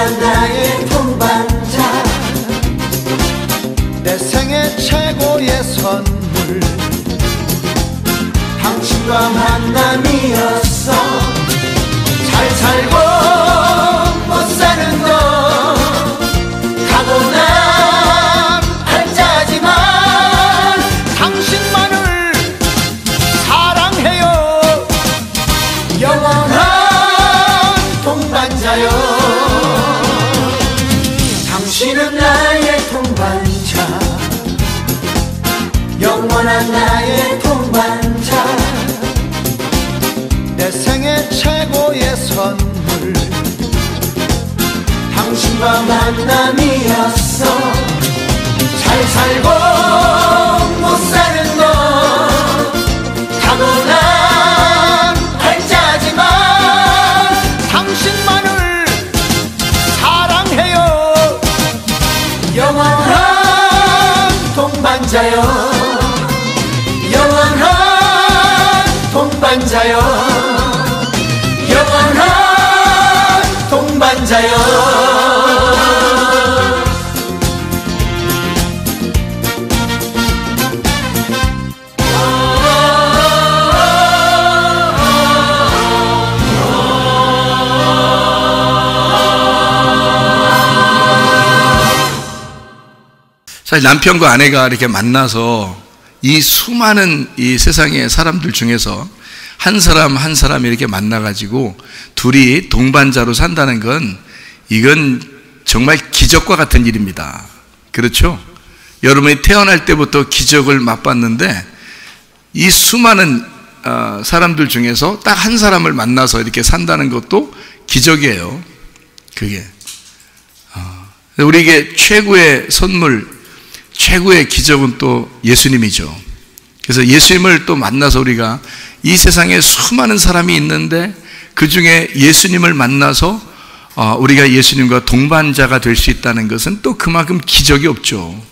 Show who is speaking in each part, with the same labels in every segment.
Speaker 1: 영원한 나의 동반자,
Speaker 2: 내 생애 최고의 선물,
Speaker 1: 당신과 만남이었어. 잘 살고 못 사는 것 타고난 한자지만
Speaker 2: 당신만을 사랑해요.
Speaker 1: 영원한 동반자요. 당신은 나의 동반자, 영원한 나의 동반자,
Speaker 2: 내 생애 최고의 선물,
Speaker 1: 당신과 만남이었어. 잘 살고 못 사는 것 타고난 한자지만
Speaker 2: 당신만을 사랑해요.
Speaker 1: 영원한 동반자요. 영원한 동반자요. 영원한 동반자요.
Speaker 3: 사실 남편과 아내가 이렇게 만나서 이 수많은 이 세상의 사람들 중에서 한 사람 한 사람 이렇게 만나가지고 둘이 동반자로 산다는 건 이건 정말 기적과 같은 일입니다. 그렇죠? 여러분이 태어날 때부터 기적을 맛봤는데 이 수많은 사람들 중에서 딱 한 사람을 만나서 이렇게 산다는 것도 기적이에요. 그게 우리에게 최고의 선물, 최고의 기적은 또 예수님이죠. 그래서 예수님을 또 만나서 우리가 이 세상에 수많은 사람이 있는데 그 중에 예수님을 만나서 우리가 예수님과 동반자가 될 수 있다는 것은 또 그만큼 기적이 없죠.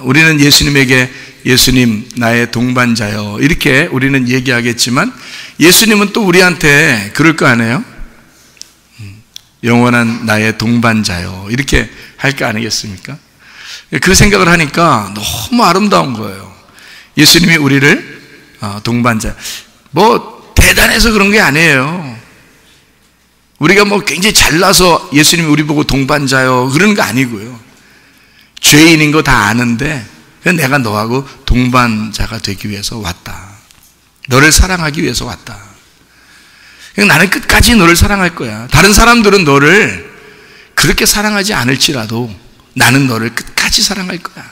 Speaker 3: 우리는 예수님에게 예수님 나의 동반자요 이렇게 우리는 얘기하겠지만 예수님은 또 우리한테 그럴 거 아니에요? 영원한 나의 동반자요 이렇게 할 거 아니겠습니까? 그 생각을 하니까 너무 아름다운 거예요. 예수님이 우리를 동반자, 뭐 대단해서 그런 게 아니에요. 우리가 뭐 굉장히 잘나서 예수님이 우리 보고 동반자요 그러는 거 아니고요. 죄인인 거 다 아는데 내가 너하고 동반자가 되기 위해서 왔다. 너를 사랑하기 위해서 왔다. 나는 끝까지 너를 사랑할 거야. 다른 사람들은 너를 그렇게 사랑하지 않을지라도 나는 너를 끝까지 사랑할 거야.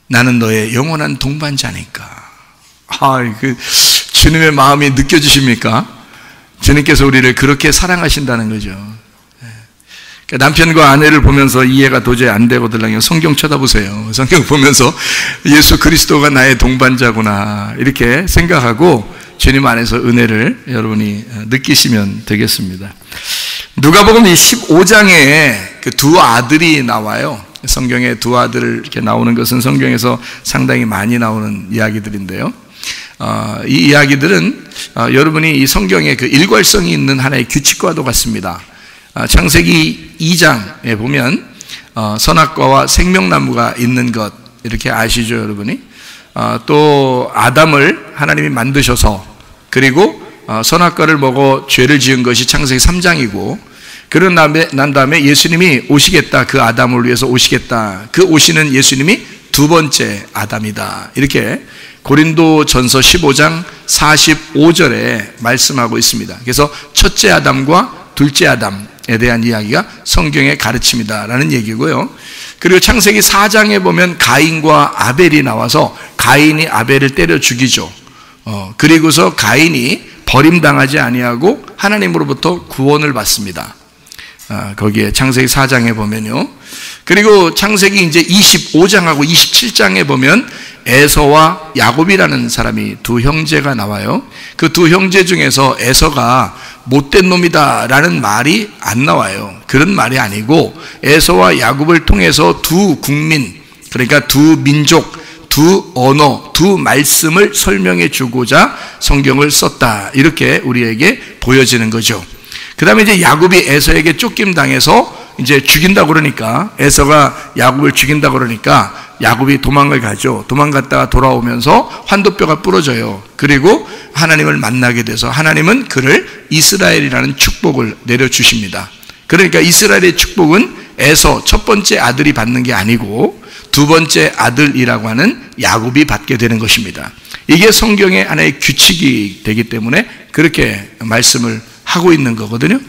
Speaker 3: 나는 너의 영원한 동반자니까. 주님의 마음이 느껴지십니까? 주님께서 우리를 그렇게 사랑하신다는 거죠. 남편과 아내를 보면서 이해가 도저히 안 되거든요. 성경 쳐다보세요. 성경 보면서 예수 그리스도가 나의 동반자구나 이렇게 생각하고 주님 안에서 은혜를 여러분이 느끼시면 되겠습니다. 누가복음 15장에 그 두 아들이 나와요. 성경에 두 아들 이렇게 나오는 것은 성경에서 상당히 많이 나오는 이야기들인데요. 이 이야기들은 여러분이 이 성경에 그 일괄성이 있는 하나의 규칙과도 같습니다. 창세기 2장에 보면 선악과와 생명나무가 있는 것 이렇게 아시죠, 여러분이? 또 아담을 하나님이 만드셔서 그리고 선악과를 먹어 죄를 지은 것이 창세기 3장이고 그런 난 다음에 예수님이 오시겠다, 그 아담을 위해서 오시겠다, 그 오시는 예수님이 두 번째 아담이다 이렇게 고린도전서 15장 45절에 말씀하고 있습니다. 그래서 첫째 아담과 둘째 아담에 대한 이야기가 성경의 가르침이다라는 얘기고요. 그리고 창세기 4장에 보면 가인과 아벨이 나와서 가인이 아벨을 때려 죽이죠. 그리고서 가인이 버림당하지 아니하고 하나님으로부터 구원을 받습니다. 거기에 창세기 4장에 보면요. 그리고 창세기 이제 25장하고 27장에 보면 에서와 야곱이라는 사람이 두 형제가 나와요. 그 두 형제 중에서 에서가 못된 놈이다 라는 말이 안 나와요. 그런 말이 아니고 에서와 야곱을 통해서 두 국민, 그러니까 두 민족, 두 언어, 두 말씀을 설명해 주고자 성경을 썼다 이렇게 우리에게 보여지는 거죠. 그 다음에 이제 야곱이 에서에게 쫓김 당해서 이제 죽인다고 그러니까, 에서가 야곱을 죽인다고 그러니까 야곱이 도망을 가죠. 도망갔다가 돌아오면서 환도뼈가 부러져요. 그리고 하나님을 만나게 돼서 하나님은 그를 이스라엘이라는 축복을 내려주십니다. 그러니까 이스라엘의 축복은 에서 첫 번째 아들이 받는 게 아니고 두 번째 아들이라고 하는 야곱이 받게 되는 것입니다. 이게 성경의 하나의 규칙이 되기 때문에 그렇게 말씀을 하고 있는 거거든요.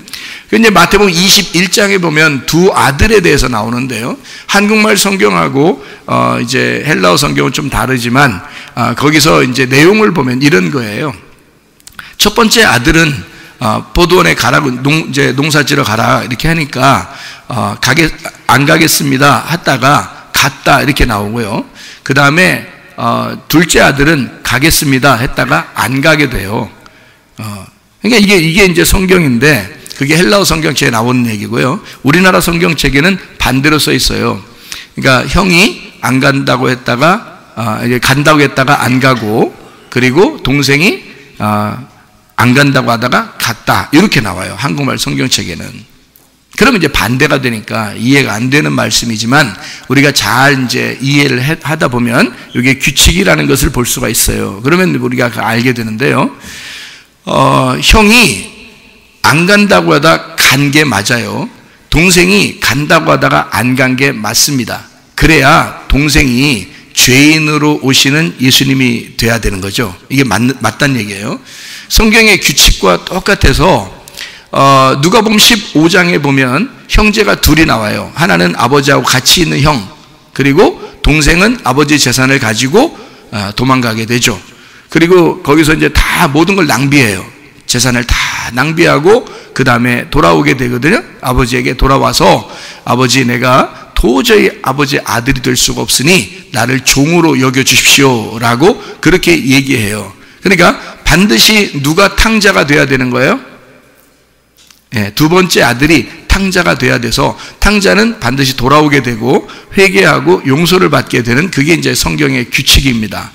Speaker 3: 근데 마태복음 21장에 보면 두 아들에 대해서 나오는데요. 한국말 성경하고 이제 헬라어 성경은 좀 다르지만 거기서 이제 내용을 보면 이런 거예요. 첫 번째 아들은 포도원에 가라고 이제 농사지러 가라 이렇게 하니까 안 가겠습니다 했다가 갔다 이렇게 나오고요. 그 다음에 둘째 아들은 가겠습니다 했다가 안 가게 돼요. 그러니까 이게 이제 성경인데 그게 헬라어 성경책에 나오는 얘기고요. 우리나라 성경책에는 반대로 써 있어요. 그러니까 형이 안 간다고 했다가 이제 간다고 했다가 안 가고, 그리고 동생이 안 간다고 하다가 갔다 이렇게 나와요. 한국말 성경책에는. 그러면 이제 반대가 되니까 이해가 안 되는 말씀이지만 우리가 잘 이제 이해를 하다 보면 이게 규칙이라는 것을 볼 수가 있어요. 그러면 우리가 알게 되는데요. 형이 안 간다고 하다 간 게 맞아요. 동생이 간다고 하다가 안 간 게 맞습니다. 그래야 동생이 죄인으로 오시는 예수님이 돼야 되는 거죠. 이게 맞다는 얘기예요. 성경의 규칙과 똑같아서 누가복음 15장에 보면 형제가 둘이 나와요. 하나는 아버지하고 같이 있는 형, 그리고 동생은 아버지 재산을 가지고 도망가게 되죠. 그리고 거기서 이제 다 모든 걸 낭비해요. 재산을 다 낭비하고 그 다음에 돌아오게 되거든요. 아버지에게 돌아와서 아버지, 내가 도저히 아버지 아들이 될 수가 없으니 나를 종으로 여겨주십시오 라고 그렇게 얘기해요. 그러니까 반드시 누가 탕자가 돼야 되는 거예요? 네, 두 번째 아들이 탕자가 돼야 돼서 탕자는 반드시 돌아오게 되고 회개하고 용서를 받게 되는, 그게 이제 성경의 규칙입니다.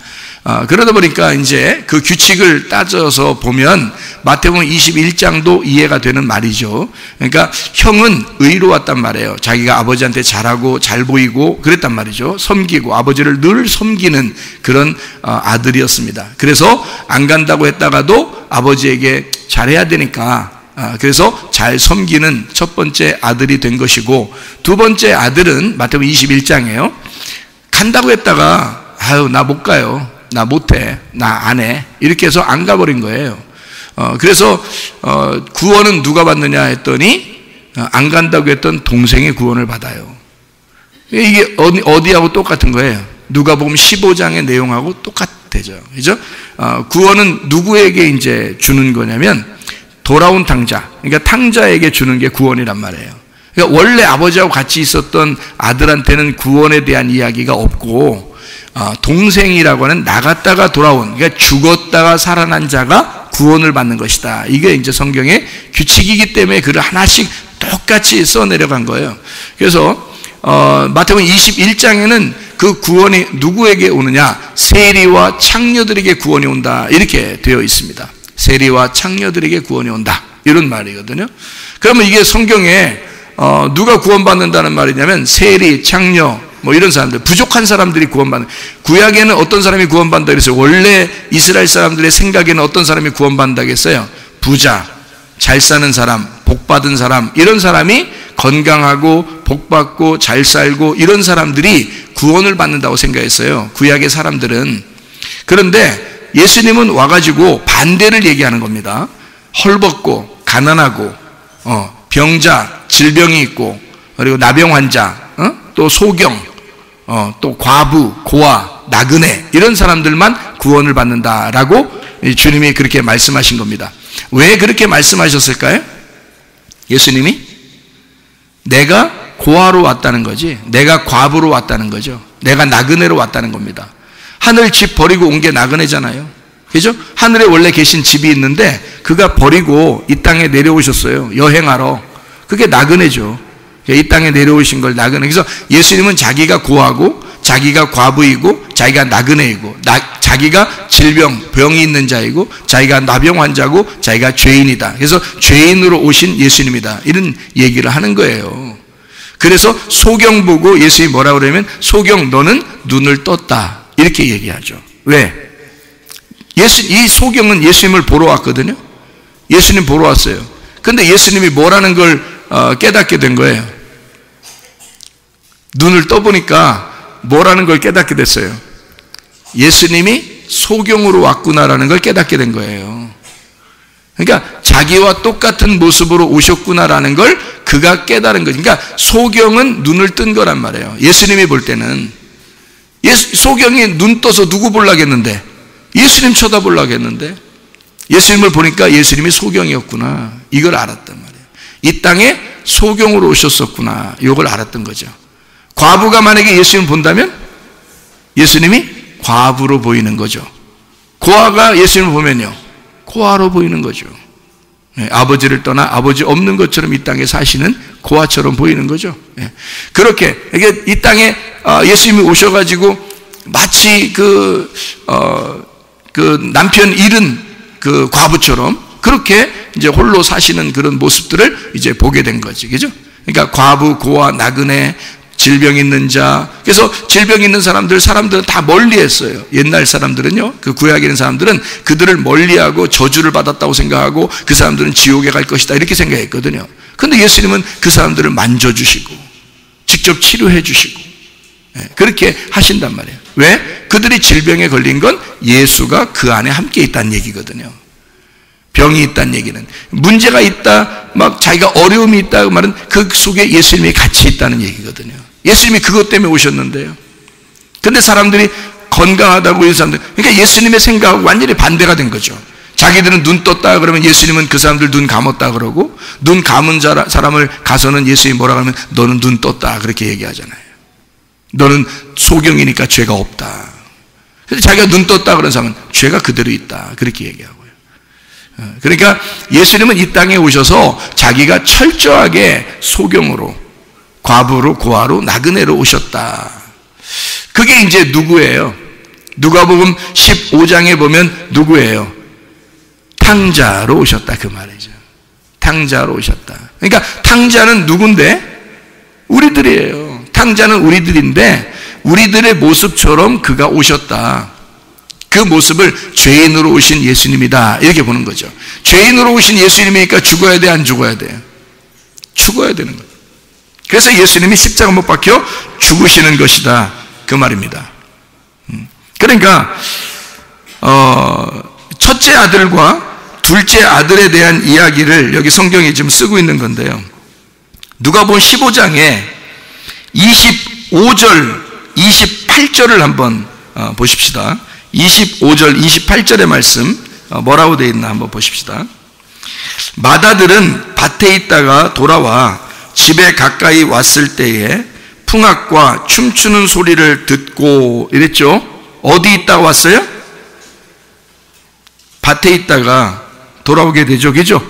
Speaker 3: 그러다 보니까 이제 그 규칙을 따져서 보면 마태복음 21장도 이해가 되는 말이죠. 그러니까 형은 의로웠단 말이에요. 자기가 아버지한테 잘하고 잘 보이고 그랬단 말이죠. 섬기고 아버지를 늘 섬기는 그런 아들이었습니다. 그래서 안 간다고 했다가도 아버지에게 잘해야 되니까 그래서 잘 섬기는 첫 번째 아들이 된 것이고, 두 번째 아들은 마태복음 21장이에요. 간다고 했다가 아유 나 못 가요, 나 못해, 나 안 해, 이렇게 해서 안 가버린 거예요. 그래서 구원은 누가 받느냐 했더니 안 간다고 했던 동생이 구원을 받아요. 이게 어디하고 똑같은 거예요? 누가복음 15장의 내용하고 똑같대죠. 그죠? 구원은 누구에게 이제 주는 거냐면 돌아온 탕자, 그러니까 탕자에게 주는 게 구원이란 말이에요. 그러니까 원래 아버지하고 같이 있었던 아들한테는 구원에 대한 이야기가 없고, 동생이라고 하는 나갔다가 돌아온, 그러니까 죽었다가 살아난 자가 구원을 받는 것이다. 이게 이제 성경의 규칙이기 때문에 그를 하나씩 똑같이 써 내려간 거예요. 그래서 마태복음 21장에는 그 구원이 누구에게 오느냐? 세리와 창녀들에게 구원이 온다 이렇게 되어 있습니다. 세리와 창녀들에게 구원이 온다 이런 말이거든요. 그러면 이게 성경에 누가 구원받는다는 말이냐면 세리, 창녀 뭐 이런 사람들, 부족한 사람들이 구원받는. 구약에는 어떤 사람이 구원받는다 그랬어요? 원래 이스라엘 사람들의 생각에는 어떤 사람이 구원받는다고 했어요? 부자, 잘 사는 사람, 복받은 사람, 이런 사람이 건강하고 복받고 잘 살고 이런 사람들이 구원을 받는다고 생각했어요, 구약의 사람들은. 그런데 예수님은 와가지고 반대를 얘기하는 겁니다. 헐벗고 가난하고 병자, 질병이 있고, 그리고 나병 환자, 또 소경, 또 과부, 고아, 나그네 이런 사람들만 구원을 받는다라고 주님이 그렇게 말씀하신 겁니다. 왜 그렇게 말씀하셨을까요? 예수님이 내가 고아로 왔다는 거지, 내가 과부로 왔다는 거죠. 내가 나그네로 왔다는 겁니다. 하늘 집 버리고 온 게 나그네잖아요. 그죠? 하늘에 원래 계신 집이 있는데 그가 버리고 이 땅에 내려오셨어요. 여행하러. 그게 나그네죠. 이 땅에 내려오신 걸 나그네. 그래서 예수님은 자기가 고아고 자기가 과부이고 자기가 나그네이고, 자기가 병이 있는 자이고, 자기가 나병 환자고, 자기가 죄인이다. 그래서 죄인으로 오신 예수님이다. 이런 얘기를 하는 거예요. 그래서 소경 보고 예수님이 뭐라고 그러냐면, 소경 너는 눈을 떴다. 이렇게 얘기하죠. 왜? 이 소경은 예수님을 보러 왔거든요. 예수님 보러 왔어요. 근데 예수님이 뭐라는 걸 깨닫게 된 거예요. 눈을 떠보니까 뭐라는 걸 깨닫게 됐어요. 예수님이 소경으로 왔구나라는 걸 깨닫게 된 거예요. 그러니까 자기와 똑같은 모습으로 오셨구나라는 걸 그가 깨달은 거죠. 그러니까 소경은 눈을 뜬 거란 말이에요. 예수님이 볼 때는 소경이 눈 떠서 누구 보려겠는데, 예수님 쳐다보려겠는데, 예수님을 보니까 예수님이 소경이었구나, 이걸 알았단 말이에요. 이 땅에 소경으로 오셨었구나, 이걸 알았던 거죠. 과부가 만약에 예수님을 본다면 예수님이 과부로 보이는 거죠. 고아가 예수님을 보면요, 고아로 보이는 거죠. 아버지를 떠나 아버지 없는 것처럼 이 땅에 사시는 고아처럼 보이는 거죠. 그렇게 이 땅에 예수님이 오셔가지고 마치 그 남편 잃은 그 과부처럼 그렇게 이제 홀로 사시는 그런 모습들을 이제 보게 된 거지, 그죠? 그러니까 과부, 고아, 나그네, 질병 있는 자. 그래서 질병 있는 사람들은 다 멀리했어요. 옛날 사람들은요, 그 구약에 있는 사람들은 그들을 멀리하고 저주를 받았다고 생각하고 그 사람들은 지옥에 갈 것이다 이렇게 생각했거든요. 근데 예수님은 그 사람들을 만져주시고 직접 치료해 주시고 그렇게 하신단 말이에요. 왜? 그들이 질병에 걸린 건 예수가 그 안에 함께 있다는 얘기거든요. 병이 있다는 얘기는, 문제가 있다, 막 자기가 어려움이 있다 그 말은 그 속에 예수님이 같이 있다는 얘기거든요. 예수님이 그것 때문에 오셨는데요. 근데 사람들이 건강하다고 이 사람들, 그러니까 예수님의 생각하고 완전히 반대가 된 거죠. 자기들은 눈 떴다 그러면 예수님은 그 사람들 눈 감았다 그러고, 눈 감은 사람을 가서는 예수님이 뭐라 그러면 너는 눈 떴다 그렇게 얘기하잖아요. 너는 소경이니까 죄가 없다. 그래서 자기가 눈 떴다 그런 사람은 죄가 그대로 있다 그렇게 얘기하고요. 그러니까 예수님은 이 땅에 오셔서 자기가 철저하게 소경으로, 과부로, 고아로, 나그네로 오셨다. 그게 이제 누구예요? 누가복음 15장에 보면 누구예요? 탕자로 오셨다 그 말이죠. 탕자로 오셨다. 그러니까 탕자는 누군데? 우리들이에요. 탕자는 우리들인데 우리들의 모습처럼 그가 오셨다. 그 모습을 죄인으로 오신 예수님이다 이렇게 보는 거죠. 죄인으로 오신 예수님이니까 죽어야 돼, 안 죽어야 돼? 죽어야 되는 거예요. 그래서 예수님이 십자가 못 박혀 죽으시는 것이다 그 말입니다. 그러니까 첫째 아들과 둘째 아들에 대한 이야기를 여기 성경에 지금 쓰고 있는 건데요. 누가복음 15장에 25절 28절을 한번 보십시다. 25절 28절의 말씀 뭐라고 되어 있나 한번 보십시다. 마다들은 밭에 있다가 돌아와 집에 가까이 왔을 때에 풍악과 춤추는 소리를 듣고 이랬죠. 어디 있다가 왔어요? 밭에 있다가 돌아오게 되죠, 그죠?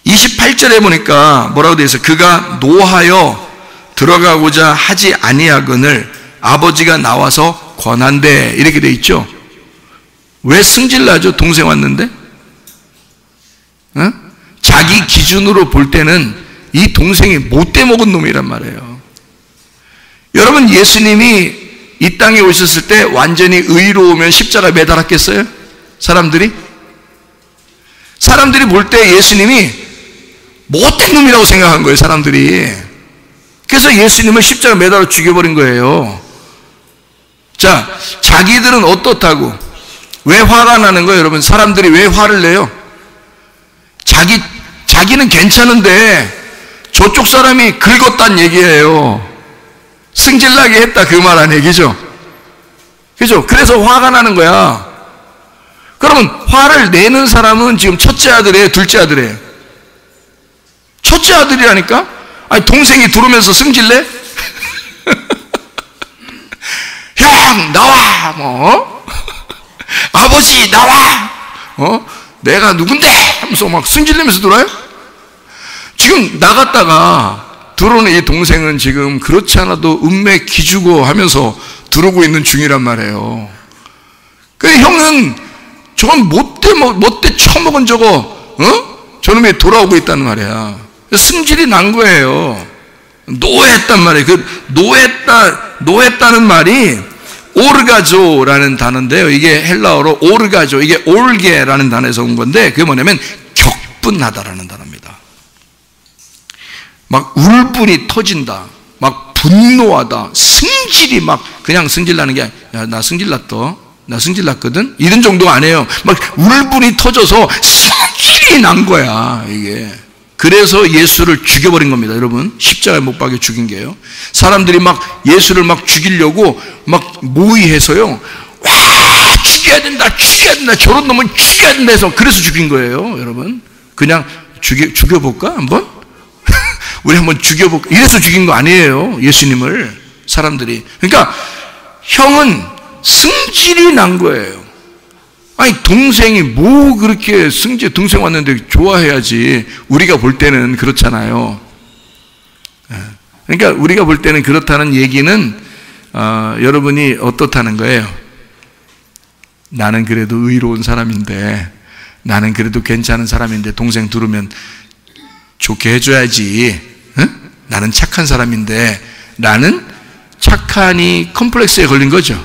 Speaker 3: 28절에 보니까 뭐라고 되어 있어요? 그가 노하여 들어가고자 하지 아니하거늘 아버지가 나와서 권한대 이렇게 되어 있죠. 왜 승질나죠? 동생 왔는데? 자기 기준으로 볼 때는 이 동생이 못돼 먹은 놈이란 말이에요. 여러분, 예수님이 이 땅에 오셨을 때 완전히 의로우면 십자가 매달았겠어요? 사람들이 볼 때 예수님이 못된 놈이라고 생각한 거예요, 사람들이. 그래서 예수님을 십자가 매달아 죽여버린 거예요. 자, 자기들은 어떻다고? 왜 화가 나는 거예요, 여러분? 사람들이 왜 화를 내요? 자기는 괜찮은데 저쪽 사람이 긁었단 얘기예요. 승질나게 했다 그 말 아니에요, 그죠? 그죠? 그래서 화가 나는 거야. 그러면 화를 내는 사람은 지금 첫째 아들이에요, 둘째 아들이에요? 첫째 아들이라니까? 아니, 동생이 들어오면서 승질내? 형 나와, 뭐 아버지 나와, 내가 누군데? 하면서 막 승질내면서 들어와요? 지금 나갔다가 들어오는 이 동생은 지금 그렇지 않아도 은맥 기주고 하면서 들어오고 있는 중이란 말이에요. 그 형은 저건 못돼 처먹은 저거 저놈이 돌아오고 있다는 말이야. 승질이 난 거예요. 노했단 말이에요. 그 노했다는 말이 오르가조라는 단어인데요. 이게 헬라어로 오르가조, 이게 올게라는 단어에서 온 건데 그게 뭐냐면 격분하다라는 단어입니다. 막 울분이 터진다, 막 분노하다, 승질이 막 그냥 승질 나는 게 아니라 나 승질 났거든? 이런 정도가 아니에요. 막 울분이 터져서 승질이 난 거야, 이게. 그래서 예수를 죽여버린 겁니다, 여러분. 십자가에 못 박여 죽인 게요. 사람들이 막 예수를 막 죽이려고 막 모의해서요. 와, 죽여야 된다, 저런 놈은 죽여야 된다 해서 그래서 죽인 거예요, 여러분. 그냥 죽여볼까, 한번? 우리 한번 죽여볼까? 이래서 죽인 거 아니에요, 예수님을. 사람들이. 그러니까 형은 승질이 난 거예요. 아니, 동생이 뭐 그렇게 동생 왔는데 좋아해야지. 우리가 볼 때는 그렇잖아요. 그러니까 우리가 볼 때는 그렇다는 얘기는 여러분이 어떻다는 거예요? 나는 그래도 의로운 사람인데, 나는 그래도 괜찮은 사람인데 동생 들으면 좋게 해줘야지. 나는 착한 사람인데, 나는 착하니 컴플렉스에 걸린 거죠.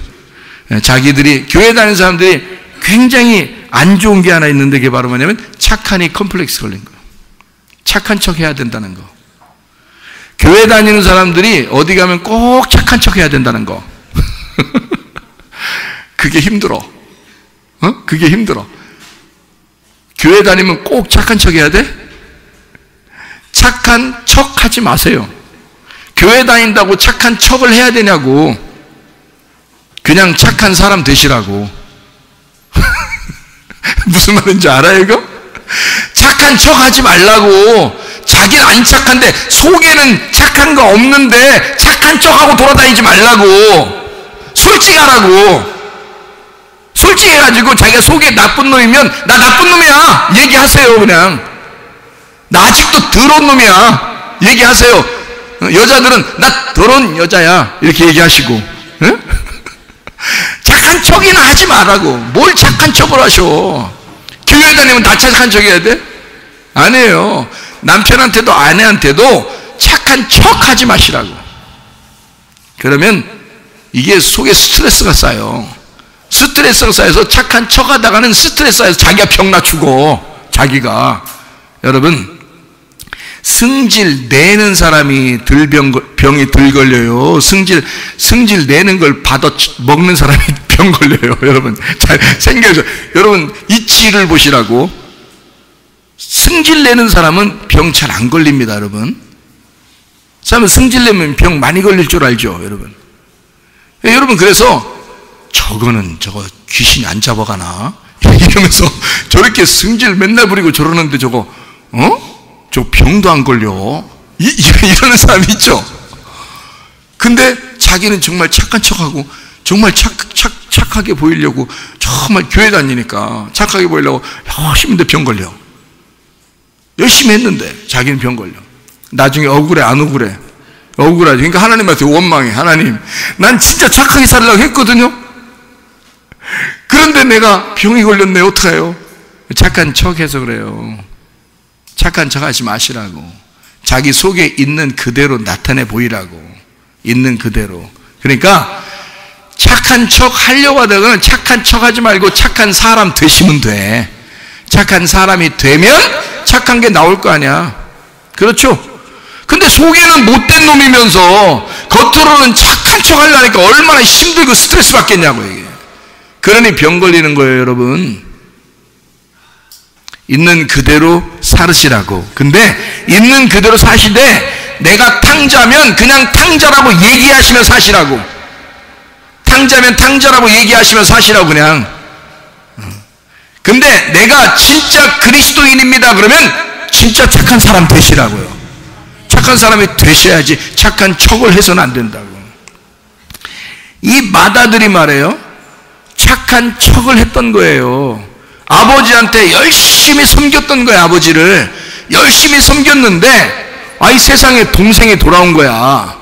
Speaker 3: 자기들이, 교회 다니는 사람들이 굉장히 안 좋은 게 하나 있는데 그게 바로 뭐냐면 착하니 컴플렉스 걸린 거예요. 착한 척 해야 된다는 거. 교회 다니는 사람들이 어디 가면 꼭 착한 척 해야 된다는 거. 그게 힘들어. 그게 힘들어. 교회 다니면 꼭 착한 척 해야 돼? 착한 척 하지 마세요. 교회 다닌다고 착한 척을 해야 되냐고. 그냥 착한 사람 되시라고. 무슨 말인지 알아요, 이거? 착한 척 하지 말라고. 자기는 안 착한데, 속에는 착한 거 없는데 착한 척하고 돌아다니지 말라고. 솔직하라고. 솔직해가지고 자기가 속에 나쁜 놈이면 나 나쁜 놈이야 얘기하세요. 그냥 나 아직도 더러운 놈이야 얘기하세요. 여자들은 나 더러운 여자야 이렇게 얘기하시고. 응? 착한 척이나 하지 말라고. 뭘 착한 척을 하셔. 교회 다니면 다 착한 척 해야 돼? 아니에요. 남편한테도 아내한테도 착한 척 하지 마시라고. 그러면 이게 속에 스트레스가 쌓여. 스트레스가 쌓여서 착한 척 하다가는 스트레스 쌓여서 자기가 병 낮추고. 자기가. 여러분, 승질 내는 사람이 병이 덜 걸려요. 승질 내는 걸 받아 먹는 사람이 병 걸려요. 여러분, 잘 생겨서. 여러분, 이치를 보시라고. 승질 내는 사람은 병 잘 안 걸립니다, 여러분. 사람은 승질 내면 병 많이 걸릴 줄 알죠, 여러분. 여러분, 그래서 저거는 저거 귀신이 안 잡아가나? 이러면서 저렇게 승질 맨날 부리고 저러는데 저거, 저 병도 안 걸려. 이러는 사람이 있죠. 근데 자기는 정말 착한 척하고 정말 착하게 보이려고 정말 교회 다니니까 착하게 보이려고 열심히 했는데 병 걸려. 열심히 했는데 자기는 병 걸려. 나중에 억울해 안 억울해? 억울하지. 그러니까 하나님한테 원망해. 하나님, 난 진짜 착하게 살려고 했거든요. 그런데 내가 병이 걸렸네. 어떡해요? 착한 척해서 그래요. 착한 척 하지 마시라고. 자기 속에 있는 그대로 나타내 보이라고. 있는 그대로. 그러니까 착한 척 하려고 하다가는 착한 척 하지 말고 착한 사람 되시면 돼. 착한 사람이 되면 착한 게 나올 거 아니야. 그렇죠? 근데 속에는 못된 놈이면서 겉으로는 착한 척 하려니까 얼마나 힘들고 스트레스 받겠냐고 이게. 그러니 병 걸리는 거예요, 여러분. 있는 그대로 살으시라고. 근데 있는 그대로 사시되 내가 탕자면 그냥 탕자라고 얘기하시면 사시라고. 탕자면 탕자라고 얘기하시면 사시라고 그냥. 근데 내가 진짜 그리스도인입니다 그러면 진짜 착한 사람 되시라고요. 착한 사람이 되셔야지 착한 척을 해서는 안 된다고. 이 마다들이 말해요. 착한 척을 했던 거예요. 아버지한테 열심히 섬겼던 거야. 아버지를 열심히 섬겼는데 이 세상에 동생이 돌아온 거야.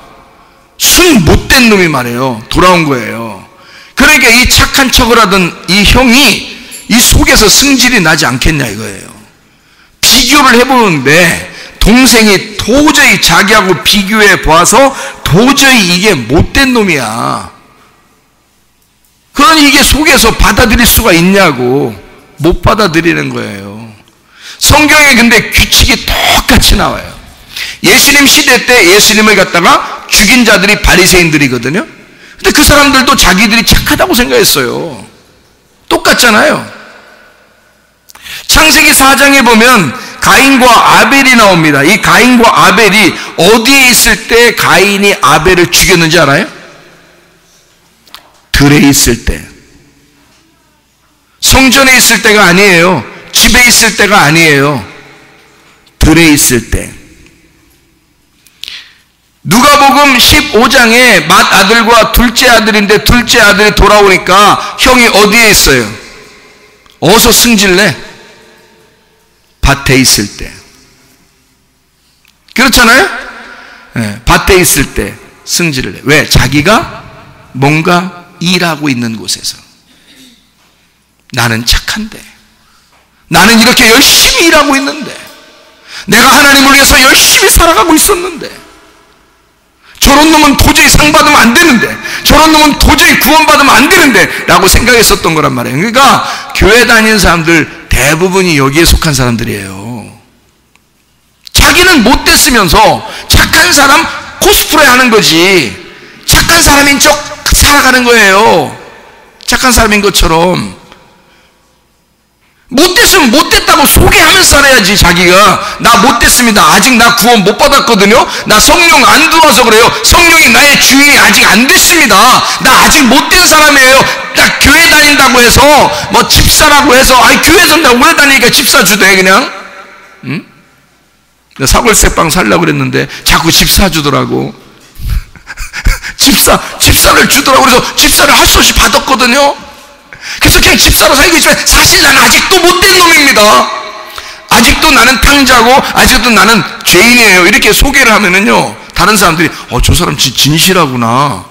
Speaker 3: 순 못된 놈이 말이에요. 돌아온 거예요. 그러니까 이 착한 척을 하던 이 형이 이 속에서 승질이 나지 않겠냐 이거예요. 비교를 해보는데 동생이 도저히 자기하고 비교해 보아서 도저히 이게 못된 놈이야. 그러니 이게 속에서 받아들일 수가 있냐고. 못 받아들이는 거예요. 성경에 근데 규칙이 똑같이 나와요. 예수님 시대 때 예수님을 갖다가 죽인 자들이 바리새인들이거든요. 근데 그 사람들도 자기들이 착하다고 생각했어요. 똑같잖아요. 창세기 4장에 보면 가인과 아벨이 나옵니다. 이 가인과 아벨이 어디에 있을 때 가인이 아벨을 죽였는지 알아요? 들에 있을 때. 성전에 있을 때가 아니에요. 집에 있을 때가 아니에요. 들에 있을 때. 누가복음 15장에 맏아들과 둘째 아들인데 둘째 아들이 돌아오니까 형이 어디에 있어요? 어디서 승질내? 밭에 있을 때. 그렇잖아요? 네, 밭에 있을 때 승질을 내. 왜? 자기가 뭔가 일하고 있는 곳에서. 나는 착한데, 나는 이렇게 열심히 일하고 있는데, 내가 하나님을 위해서 열심히 살아가고 있었는데, 저런 놈은 도저히 상 받으면 안 되는데, 저런 놈은 도저히 구원받으면 안 되는데 라고 생각했었던 거란 말이에요. 그러니까 교회 다니는 사람들 대부분이 여기에 속한 사람들이에요. 자기는 못됐으면서 착한 사람 코스프레 하는 거지, 착한 사람인 척 살아가는 거예요. 착한 사람인 것처럼. 못됐으면 못됐다고 소개하면서 살아야지. 자기가 나 못됐습니다, 아직 나 구원 못 받았거든요, 나 성령 안 들어와서 그래요, 성령이 나의 주인이 아직 안 됐습니다, 나 아직 못된 사람이에요, 나 교회 다닌다고 해서 뭐 집사라고 해서, 아니 교회에서 나 오래 다니니까 집사 주대 그냥. 응? 나 사골세빵 살려고 그랬는데 자꾸 집사 주더라고. 집사를 주더라고. 그래서 집사를 할 수 없이 받았거든요. 그래서 그냥 집사로 살고 있지만 사실 나는 아직도 못된 놈입니다. 아직도 나는 탕자고 아직도 나는 죄인이에요. 이렇게 소개를 하면은요, 다른 사람들이 저 사람 진실하구나.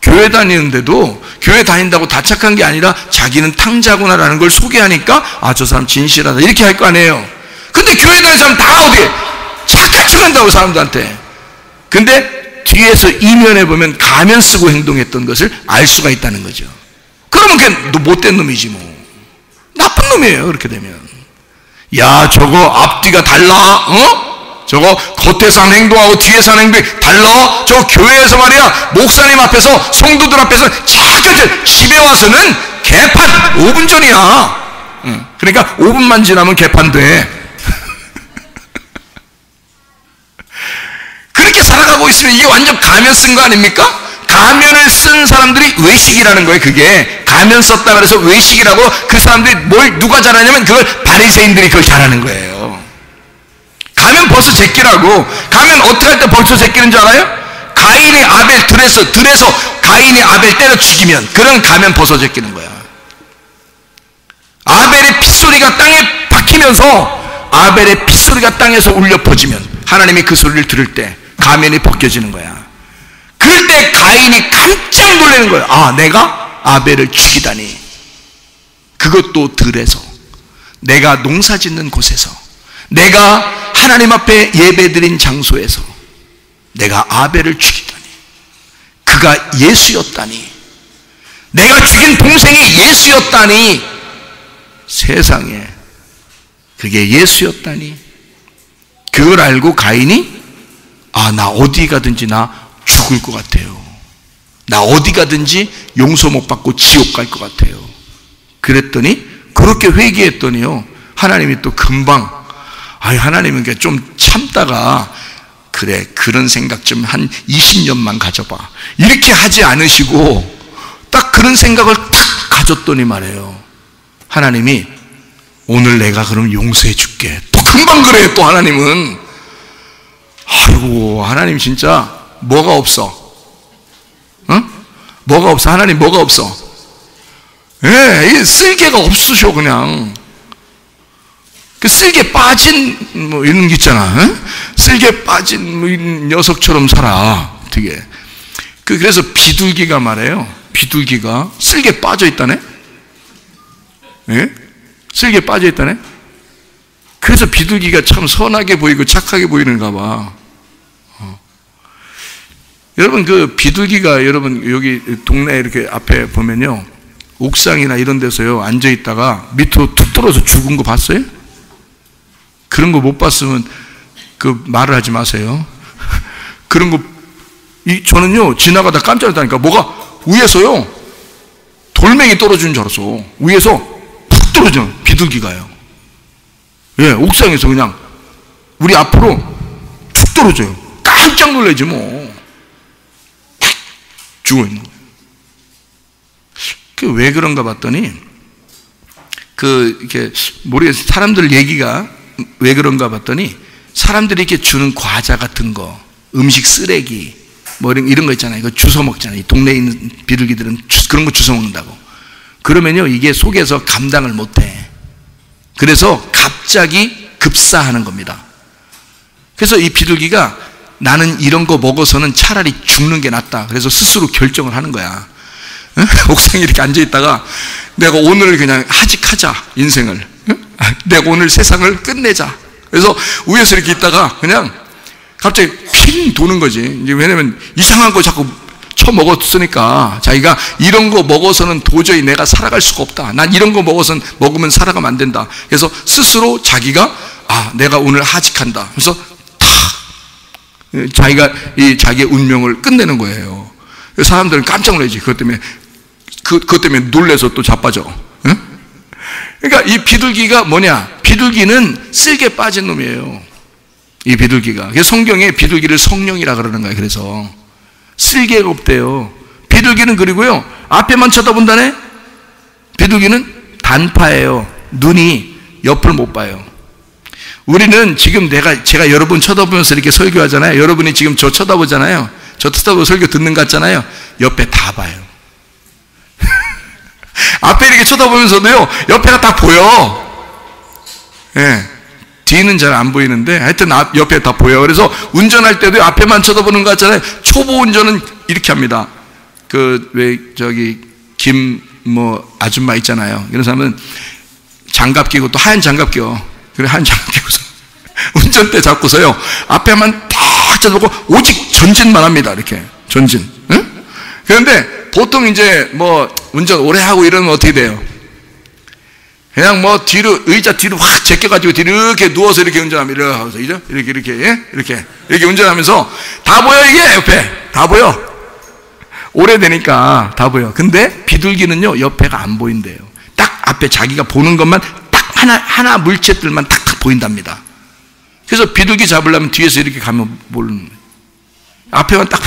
Speaker 3: 교회 다니는데도 교회 다닌다고 다 착한 게 아니라 자기는 탕자구나 라는 걸 소개하니까 저 사람 진실하다 이렇게 할 거 아니에요. 근데 교회 다니는 사람 다 어디에 착한 척 한다고 사람들한테. 근데 뒤에서 이면에 보면 가면 쓰고 행동했던 것을 알 수가 있다는 거죠. 그러면 그냥 너 못된 놈이지 뭐. 나쁜 놈이에요. 그렇게 되면. 야, 저거 앞뒤가 달라. 저거 겉에서 하는 행동하고 뒤에서 하는 행동이 달라. 저 교회에서 말이야, 목사님 앞에서 성도들 앞에서 착하게, 집에 와서는 개판 5분 전이야. 그러니까 5분만 지나면 개판 돼. 그렇게 살아가고 있으면 이게 완전 가면 쓴 거 아닙니까? 가면을 쓴 사람들이 외식이라는 거예요. 그게 가면 썼다 그래서 외식이라고. 그 사람들이 뭘 누가 잘하냐면 그걸 바리새인들이 그걸 잘하는 거예요. 가면 벌써 제끼라고. 가면 어떻게 할 때 벌써 제끼는 줄 알아요? 가인이 아벨 들에서 가인이 아벨 때려 죽이면 그런 가면 벌써 제끼는 거야. 아벨의 핏소리가 땅에 박히면서 아벨의 핏소리가 땅에서 울려 퍼지면 하나님이 그 소리를 들을 때 가면이 벗겨지는 거야. 그럴 때 가인이 깜짝 놀라는 거예요. 내가 아벨을 죽이다니. 그것도 들에서, 내가 농사 짓는 곳에서, 내가 하나님 앞에 예배드린 장소에서 내가 아벨을 죽이다니. 그가 예수였다니. 내가 죽인 동생이 예수였다니. 세상에, 그게 예수였다니. 그걸 알고 가인이 나 어디 가든지 나 죽을 것 같아요. 나 어디 가든지 용서 못 받고 지옥 갈 것 같아요. 그랬더니, 그렇게 회개했더니요, 하나님이 또 금방, 하나님은 좀 참다가, 그래, 그런 생각 좀 한 20년만 가져봐, 이렇게 하지 않으시고 딱 그런 생각을 딱 가졌더니 말이에요, 하나님이 오늘 내가 그럼 용서해 줄게. 또 금방 그래요. 또 하나님은. 아이고, 하나님 진짜 뭐가 없어? 뭐가 없어? 하나님 뭐가 없어? 이 쓸개가 없으셔. 그냥 그 쓸개 빠진 뭐 이런 게 있잖아. 쓸개 빠진 뭐 녀석처럼 살아. 되게. 그래서 비둘기가 말해요, 비둘기가 쓸개 빠져 있다네? 예? 쓸개 빠져 있다네? 그래서 비둘기가 참 선하게 보이고 착하게 보이는가 봐. 여러분, 그 비둘기가 여러분 여기 동네 이렇게 앞에 보면요, 옥상이나 이런 데서요 앉아 있다가 밑으로 툭 떨어져 죽은 거 봤어요? 그런 거 못 봤으면 그 말을 하지 마세요. 그런 거 저는요 지나가다 깜짝 놀랐다니까. 뭐가 위에서요 돌멩이 떨어지는 줄 알았어. 위에서 푹 떨어져 비둘기가요. 예, 옥상에서 그냥 우리 앞으로 툭 떨어져요. 깜짝 놀라지 뭐. 죽어 있는 거예요. 그 왜 그런가 봤더니 이렇게 모르겠어요. 사람들 얘기가 왜 그런가 봤더니 사람들이 이렇게 주는 과자 같은 거, 음식 쓰레기 뭐 이런 거 있잖아요. 이거 주워 먹잖아요. 이 동네에 있는 비둘기들은 그런 거 주워 먹는다고. 그러면요 이게 속에서 감당을 못해. 그래서 갑자기 급사하는 겁니다. 그래서 이 비둘기가 나는 이런 거 먹어서는 차라리 죽는 게 낫다. 그래서 스스로 결정을 하는 거야. 옥상에 이렇게 앉아 있다가 내가 오늘 그냥 하직하자 인생을. 내가 오늘 세상을 끝내자. 그래서 위에서 이렇게 있다가 그냥 갑자기 핑 도는 거지. 이제 왜냐면 이상한 거 자꾸 처먹었으니까 자기가 이런 거 먹어서는 도저히 내가 살아갈 수가 없다. 난 이런 거 먹으면 살아가면 안 된다. 그래서 스스로 자기가 내가 오늘 하직한다. 그래서 자기가 자기의 운명을 끝내는 거예요. 사람들은 깜짝 놀라지. 그것 때문에 놀래서 또 자빠져. 응? 그러니까 이 비둘기가 뭐냐? 비둘기는 쓸개 빠진 놈이에요. 이 비둘기가. 그래서 성경에 비둘기를 성령이라 그러는 거예요. 그래서 쓸개가 없대요. 비둘기는 그리고요 앞에만 쳐다본다네. 비둘기는 단파예요. 눈이 옆을 못 봐요. 우리는 지금 제가 여러분 쳐다보면서 이렇게 설교하잖아요. 여러분이 지금 저 쳐다보잖아요. 저 쳐다보고 설교 듣는 것 같잖아요. 옆에 다 봐요. 앞에 이렇게 쳐다보면서도요 옆에가 다 보여. 예. 뒤는 잘 안 보이는데 하여튼 옆에 다 보여. 그래서 운전할 때도 앞에만 쳐다보는 것 같잖아요. 초보 운전은 이렇게 합니다. 아줌마 있잖아요. 이런 사람은 장갑 끼고 또 하얀 장갑 껴. 그래 하얀 장갑 끼고서 운전대 잡고서요 앞에만 딱 쳐다보고 오직 전진만 합니다. 이렇게 전진. 응? 그런데 보통 이제 운전 오래 하고 이러면 어떻게 돼요? 그냥 뒤로 의자 뒤로 확 제껴가지고 이렇게 누워서 이렇게 운전하면 이렇게 운전하면서 다 보여. 이게 옆에 다 보여. 오래되니까 다 보여. 근데 비둘기는요 옆에가 안 보인대요. 딱 앞에 자기가 보는 것만 딱 하나 물체들만 탁탁 보인답니다. 그래서 비둘기 잡으려면 뒤에서 이렇게 가면 모르는 거예요. 앞에만 딱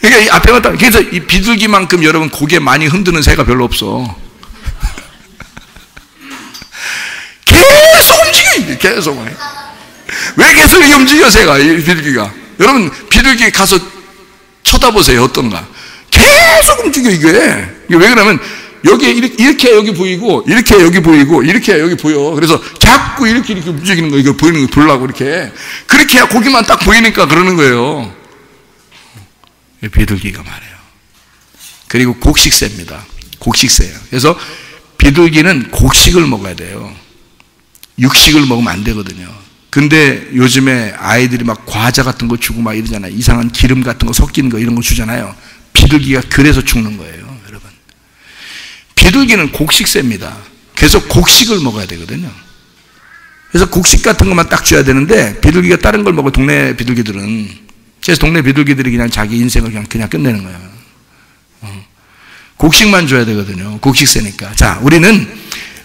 Speaker 3: 그러니까 이 앞에만 딱. 그래서 이 비둘기만큼 여러분 고개 많이 흔드는 새가 별로 없어. 계속 움직여. 계속. 왜 계속 이렇게 움직여 새가? 이 비둘기가. 여러분 비둘기 가서 쳐다보세요. 어떤가? 계속 움직여 이게 왜 그러면 여기 이렇게 여기 보이고 이렇게 여기 보이고 이렇게 여기 보여. 그래서 자꾸 이렇게 움직이는 거 이거 보이는 거 보려고 그렇게 해야 고기만 딱 보이니까 그러는 거예요. 비둘기가 말해요. 그리고 곡식새입니다. 곡식새예요. 그래서 비둘기는 곡식을 먹어야 돼요. 육식을 먹으면 안 되거든요. 근데 요즘에 아이들이 막 과자 같은 거 주고 막 이러잖아요. 이상한 기름 같은 거 섞이는 거 이런 거 주잖아요. 비둘기가 그래서 죽는 거예요. 여러분, 비둘기는 곡식새입니다. 그래서 곡식을 먹어야 되거든요. 그래서 곡식 같은 것만 딱 줘야 되는데 비둘기가 다른 걸 먹어. 동네 비둘기들은. 그래서 동네 비둘기들이 그냥 자기 인생을 그냥 끝내는 거예요. 곡식만 줘야 되거든요. 곡식새니까. 자, 우리는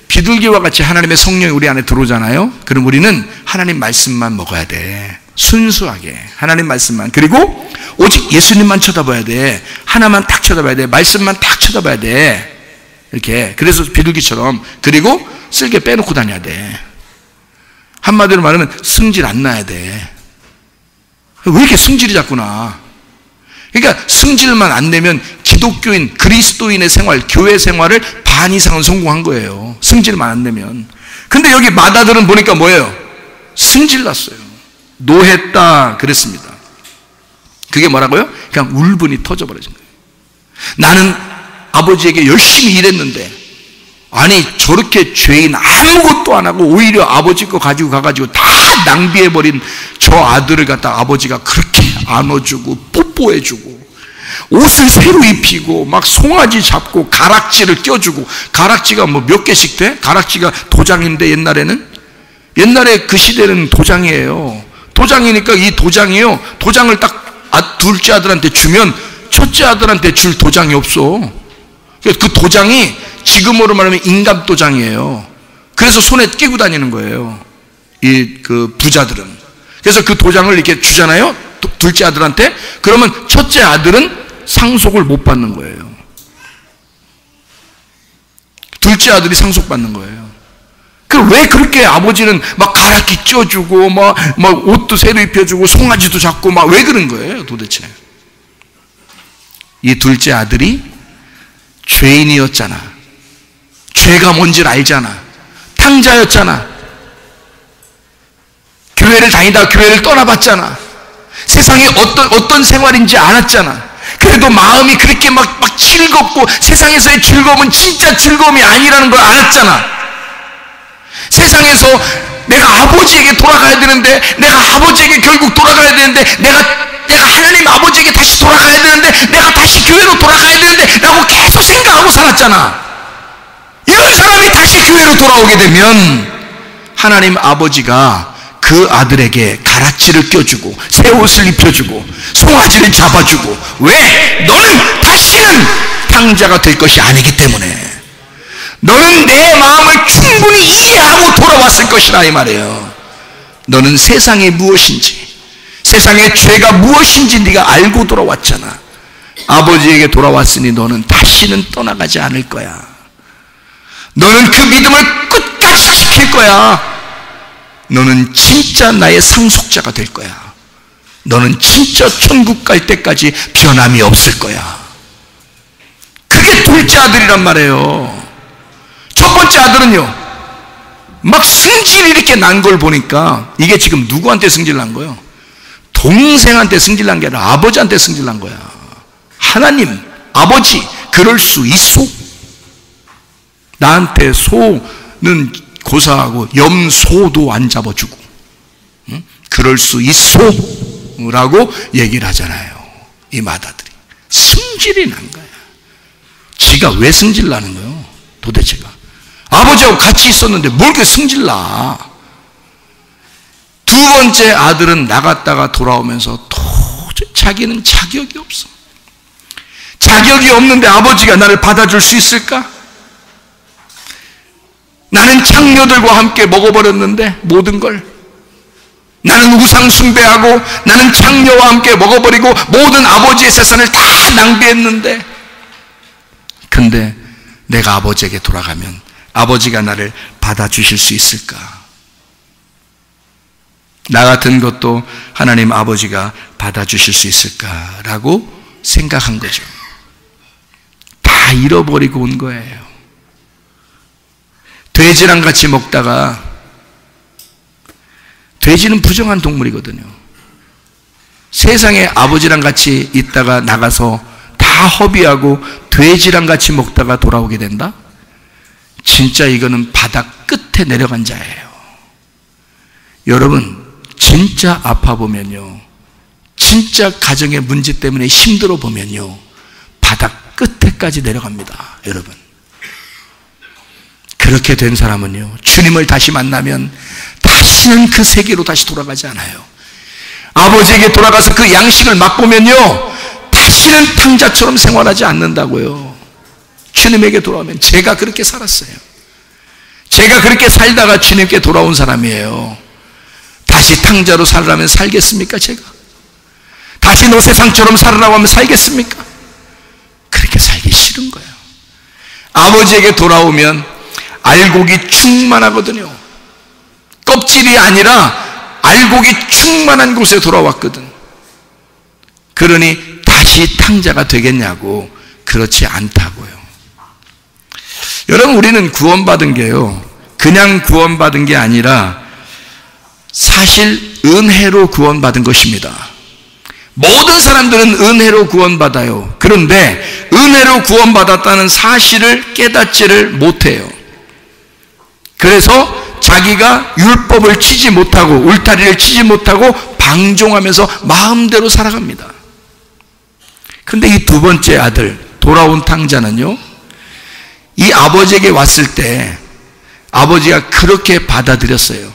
Speaker 3: 비둘기와 같이 하나님의 성령이 우리 안에 들어오잖아요. 그럼 우리는 하나님 말씀만 먹어야 돼. 순수하게 하나님 말씀만. 그리고 오직 예수님만 쳐다봐야 돼. 하나만 딱 쳐다봐야 돼. 말씀만 딱 쳐다봐야 돼. 이렇게. 그래서 비둘기처럼. 그리고 쓸개 빼놓고 다녀야 돼. 한마디로 말하면 승질 안 나야 돼. 왜 이렇게 승질이 자꾸 나? 그러니까 승질만 안 내면 기독교인, 그리스도인의 생활, 교회 생활을 반 이상은 성공한 거예요. 승질만 안 내면. 근데 여기 마다들은 보니까 뭐예요? 승질 났어요. 노했다 그랬습니다. 그게 뭐라고요? 그냥 울분이 터져버려진 거예요. 나는 아버지에게 열심히 일했는데, 아니 저렇게 죄인 아무것도 안 하고 오히려 아버지 거 가지고 가가지고 다 낭비해버린 저 아들을 갖다 아버지가 그렇게 안아주고 뽀뽀해주고 옷을 새로 입히고 막 송아지 잡고 가락지를 껴주고, 가락지가 뭐 몇 개씩 돼? 가락지가 도장인데 옛날에 그 시대는 도장이에요. 도장이니까 이 도장이요, 도장을 딱 둘째 아들한테 주면 첫째 아들한테 줄 도장이 없어. 그 도장이 지금으로 말하면 인감 도장이에요. 그래서 손에 끼고 다니는 거예요, 그 부자들은. 그래서 그 도장을 이렇게 주잖아요, 둘째 아들한테. 그러면 첫째 아들은 상속을 못 받는 거예요. 둘째 아들이 상속받는 거예요. 왜 그렇게 아버지는 막 가락기 쪄주고 막 옷도 새로 입혀주고 송아지도 잡고 막 왜 그런 거예요 도대체? 이 둘째 아들이 죄인이었잖아. 죄가 뭔지를 알잖아. 탕자였잖아. 교회를 다니다 교회를 떠나봤잖아. 세상이 어떤 생활인지 알았잖아. 그래도 마음이 그렇게 막 즐겁고 세상에서의 즐거움은 진짜 즐거움이 아니라는 걸 알았잖아. 세상에서 내가 아버지에게 돌아가야 되는데, 내가 아버지에게 결국 돌아가야 되는데, 내가 하나님 아버지에게 다시 돌아가야 되는데, 내가 다시 교회로 돌아가야 되는데 라고 계속 생각하고 살았잖아. 이런 사람이 다시 교회로 돌아오게 되면 하나님 아버지가 그 아들에게 가락지를 껴주고 새 옷을 입혀주고 송아지를 잡아주고, 왜? 너는 다시는 탕자가 될 것이 아니기 때문에. 너는 내 마음을 충분히 이해하고 돌아왔을 것이라 이 말이에요. 너는 세상이 무엇인지, 세상의 죄가 무엇인지 네가 알고 돌아왔잖아. 아버지에게 돌아왔으니 너는 다시는 떠나가지 않을 거야. 너는 그 믿음을 끝까지 지킬 거야. 너는 진짜 나의 상속자가 될 거야. 너는 진짜 천국 갈 때까지 변함이 없을 거야. 그게 둘째 아들이란 말이에요. 첫 번째 아들은요, 막 승질이 이렇게 난 걸 보니까, 이게 지금 누구한테 승질 난 거예요? 동생한테 승질 난 게 아니라 아버지한테 승질 난 거야. 하나님, 아버지, 그럴 수 있소? 나한테 소는 고사하고 염소도 안 잡아주고, 응? 그럴 수 있소? 라고 얘기를 하잖아요. 이 맏아들이 승질이 난 거야. 지가 왜 승질 나는 거예요 도대체가? 아버지하고 같이 있었는데 뭘 그렇게 승질나. 두 번째 아들은 나갔다가 돌아오면서 도저히 자기는 자격이 없어. 자격이 없는데 아버지가 나를 받아줄 수 있을까? 나는 창녀들과 함께 먹어버렸는데 모든 걸. 나는 우상 숭배하고 나는 창녀와 함께 먹어버리고 모든 아버지의 재산을 다 낭비했는데, 근데 내가 아버지에게 돌아가면 아버지가 나를 받아주실 수 있을까? 나 같은 것도 하나님 아버지가 받아주실 수 있을까라고 생각한 거죠. 다 잃어버리고 온 거예요. 돼지랑 같이 먹다가, 돼지는 부정한 동물이거든요. 세상에 아버지랑 같이 있다가 나가서 다 허비하고 돼지랑 같이 먹다가 돌아오게 된다? 진짜 이거는 바닥 끝에 내려간 자예요. 여러분, 진짜 아파 보면요, 진짜 가정의 문제 때문에 힘들어 보면요, 바닥 끝에까지 내려갑니다. 여러분, 그렇게 된 사람은요, 주님을 다시 만나면 다시는 그 세계로 다시 돌아가지 않아요. 아버지에게 돌아가서 그 양식을 맛보면요, 다시는 탕자처럼 생활하지 않는다고요. 주님에게 돌아오면. 제가 그렇게 살았어요. 제가 그렇게 살다가 주님께 돌아온 사람이에요. 다시 탕자로 살으라면 살겠습니까? 제가 다시 너 세상처럼 살으라고 하면 살겠습니까? 그렇게 살기 싫은 거예요. 아버지에게 돌아오면 알곡이 충만하거든요. 껍질이 아니라 알곡이 충만한 곳에 돌아왔거든. 그러니 다시 탕자가 되겠냐고. 그렇지 않다고요. 여러분, 우리는 구원받은 게요, 그냥 구원받은 게 아니라 사실 은혜로 구원받은 것입니다. 모든 사람들은 은혜로 구원받아요. 그런데 은혜로 구원받았다는 사실을 깨닫지를 못해요. 그래서 자기가 율법을 치지 못하고 울타리를 치지 못하고 방종하면서 마음대로 살아갑니다. 근데 이 두 번째 아들, 돌아온 탕자는요, 이 아버지에게 왔을 때 아버지가 그렇게 받아들였어요.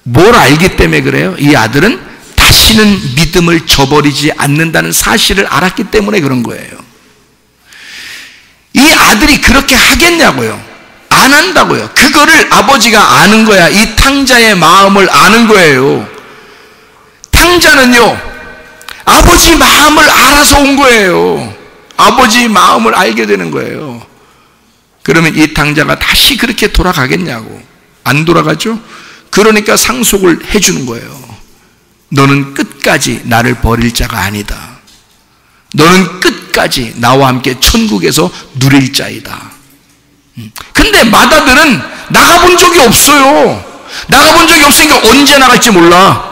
Speaker 3: 뭘 알기 때문에 그래요? 이 아들은 다시는 믿음을 저버리지 않는다는 사실을 알았기 때문에 그런 거예요. 이 아들이 그렇게 하겠냐고요? 안 한다고요. 그거를 아버지가 아는 거야. 이 탕자의 마음을 아는 거예요. 탕자는요, 아버지 마음을 알아서 온 거예요. 아버지 마음을 알게 되는 거예요. 그러면 이 탕자가 다시 그렇게 돌아가겠냐고. 안 돌아가죠? 그러니까 상속을 해주는 거예요. 너는 끝까지 나를 버릴 자가 아니다. 너는 끝까지 나와 함께 천국에서 누릴 자이다. 근데 맏아들은 나가본 적이 없어요. 나가본 적이 없으니까 언제 나갈지 몰라.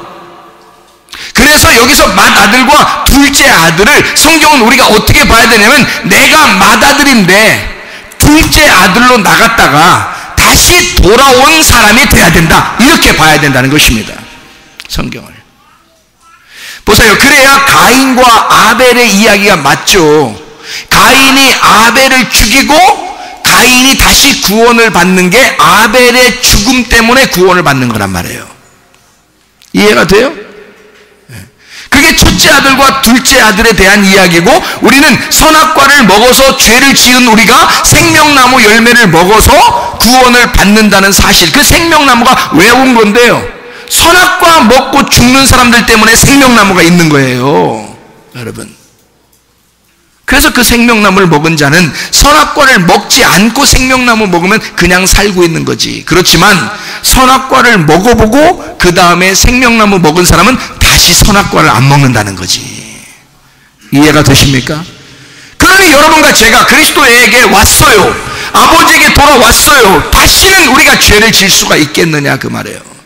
Speaker 3: 그래서 여기서 맏아들과 둘째 아들을 성경은 우리가 어떻게 봐야 되냐면, 내가 맏아들인데 둘째 아들로 나갔다가 다시 돌아온 사람이 돼야 된다, 이렇게 봐야 된다는 것입니다. 성경을 보세요. 그래야 가인과 아벨의 이야기가 맞죠. 가인이 아벨을 죽이고 가인이 다시 구원을 받는 게 아벨의 죽음 때문에 구원을 받는 거란 말이에요. 이해가 돼요? 그게 첫째 아들과 둘째 아들에 대한 이야기고, 우리는 선악과를 먹어서 죄를 지은 우리가 생명나무 열매를 먹어서 구원을 받는다는 사실, 그 생명나무가 왜 온 건데요? 선악과 먹고 죽는 사람들 때문에 생명나무가 있는 거예요, 여러분. 그래서 그 생명나무를 먹은 자는 선악과를 먹지 않고 생명나무 먹으면 그냥 살고 있는 거지. 그렇지만 선악과를 먹어보고 그 다음에 생명나무 먹은 사람은 다시 선악과를 안 먹는다는 거지. 이해가 되십니까? 그러니 여러분과 제가 그리스도에게 왔어요. 아버지에게 돌아왔어요. 다시는 우리가 죄를 질 수가 있겠느냐, 그 말이에요.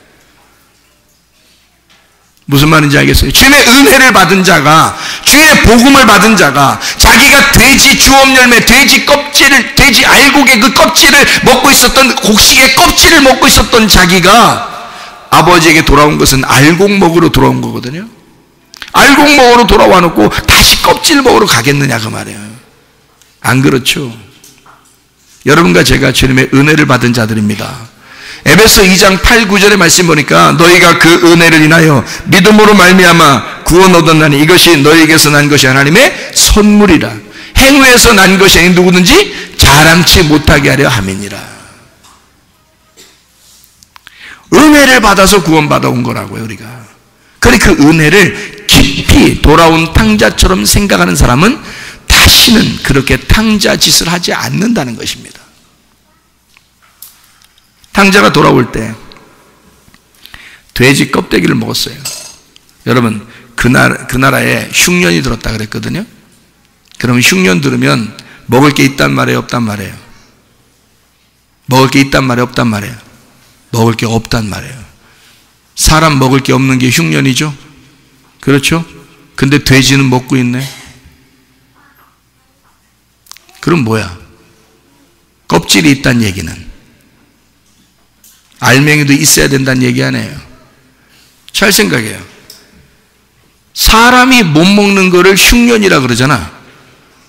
Speaker 3: 무슨 말인지 알겠어요? 주님의 은혜를 받은 자가, 주님의 복음을 받은 자가, 자기가 돼지 주엄열매, 돼지 껍질을, 돼지 알곡의 그 껍질을 먹고 있었던, 곡식의 껍질을 먹고 있었던 자기가 아버지에게 돌아온 것은 알곡 먹으러 돌아온 거거든요. 알곡 먹으러 돌아와 놓고 다시 껍질 먹으러 가겠느냐, 그 말이에요. 안 그렇죠? 여러분과 제가 주님의 은혜를 받은 자들입니다. 에베소 2장 8, 9절의 말씀 보니까, 너희가 그 은혜를 인하여 믿음으로 말미암아 구원 얻었나니 이것이 너희에게서 난 것이 하나님의 선물이라. 행위에서 난 것이 아니 누구든지 자랑치 못하게 하려 함이니라. 은혜를 받아서 구원받아 온 거라고요, 우리가. 그러니까 그 은혜를 깊이 돌아온 탕자처럼 생각하는 사람은 다시는 그렇게 탕자 짓을 하지 않는다는 것입니다. 탕자가 돌아올 때 돼지 껍데기를 먹었어요. 여러분, 그 나라에 흉년이 들었다 그랬거든요. 그러면 흉년 들으면 먹을 게 있단 말이에요, 없단 말이에요? 먹을 게 있단 말이에요, 없단 말이에요? 먹을 게 없단 말이에요. 사람 먹을 게 없는 게 흉년이죠. 그렇죠? 근데 돼지는 먹고 있네. 그럼 뭐야? 껍질이 있다는 얘기는 알맹이도 있어야 된다는 얘기 아니에요. 잘 생각해요. 사람이 못 먹는 거를 흉년이라 그러잖아.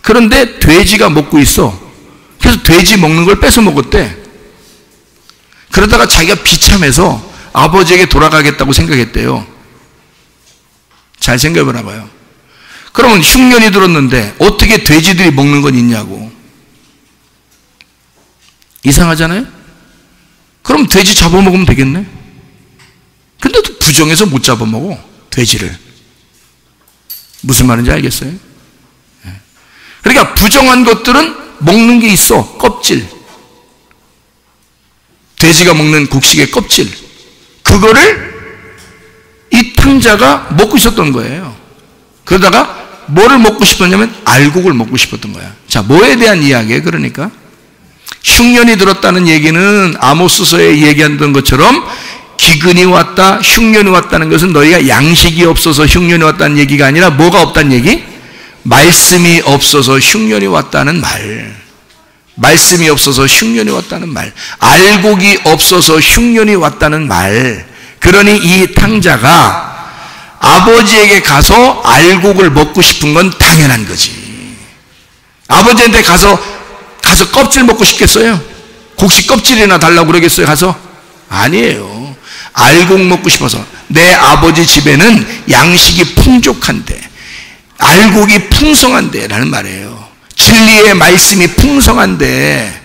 Speaker 3: 그런데 돼지가 먹고 있어. 그래서 돼지 먹는 걸 뺏어 먹었대. 그러다가 자기가 비참해서 아버지에게 돌아가겠다고 생각했대요. 잘 생각해보나 봐요. 그러면 흉년이 들었는데 어떻게 돼지들이 먹는 건 있냐고. 이상하잖아요? 그럼 돼지 잡아먹으면 되겠네? 근데 또 부정해서 못 잡아먹어, 돼지를. 무슨 말인지 알겠어요? 그러니까 부정한 것들은 먹는 게 있어. 껍질, 돼지가 먹는 곡식의 껍질, 그거를 이 탕자가 먹고 있었던 거예요. 그러다가 뭐를 먹고 싶었냐면 알곡을 먹고 싶었던 거야. 자, 뭐에 대한 이야기예요? 그러니까 흉년이 들었다는 얘기는 아모스서에 얘기했던 것처럼 기근이 왔다, 흉년이 왔다는 것은 너희가 양식이 없어서 흉년이 왔다는 얘기가 아니라 뭐가 없다는 얘기? 말씀이 없어서 흉년이 왔다는 말. 말씀이 없어서 흉년이 왔다는 말. 알곡이 없어서 흉년이 왔다는 말. 그러니 이 탕자가 아버지에게 가서 알곡을 먹고 싶은 건 당연한 거지. 아버지한테 가서 껍질 먹고 싶겠어요? 혹시 껍질이나 달라고 그러겠어요? 가서? 아니에요. 알곡 먹고 싶어서. 내 아버지 집에는 양식이 풍족한데, 알곡이 풍성한데 라는 말이에요. 진리의 말씀이 풍성한데,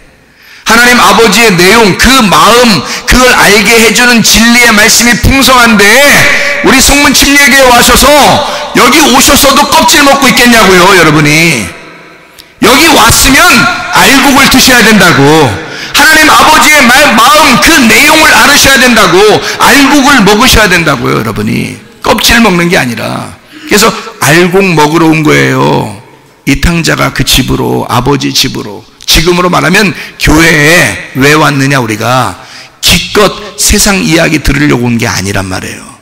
Speaker 3: 하나님 아버지의 내용, 그 마음, 그걸 알게 해주는 진리의 말씀이 풍성한데, 우리 성문 침례교회에 와셔서 여기 오셔서도 껍질 먹고 있겠냐고요, 여러분이. 여기 왔으면 알곡을 드셔야 된다고. 하나님 아버지의 마음, 그 내용을 알으셔야 된다고. 알곡을 먹으셔야 된다고요, 여러분이. 껍질 먹는 게 아니라. 그래서 알곡 먹으러 온 거예요. 이 탕자가 그 집으로, 아버지 집으로. 지금으로 말하면 교회에 왜 왔느냐, 우리가 기껏 세상 이야기 들으려고 온 게 아니란 말이에요.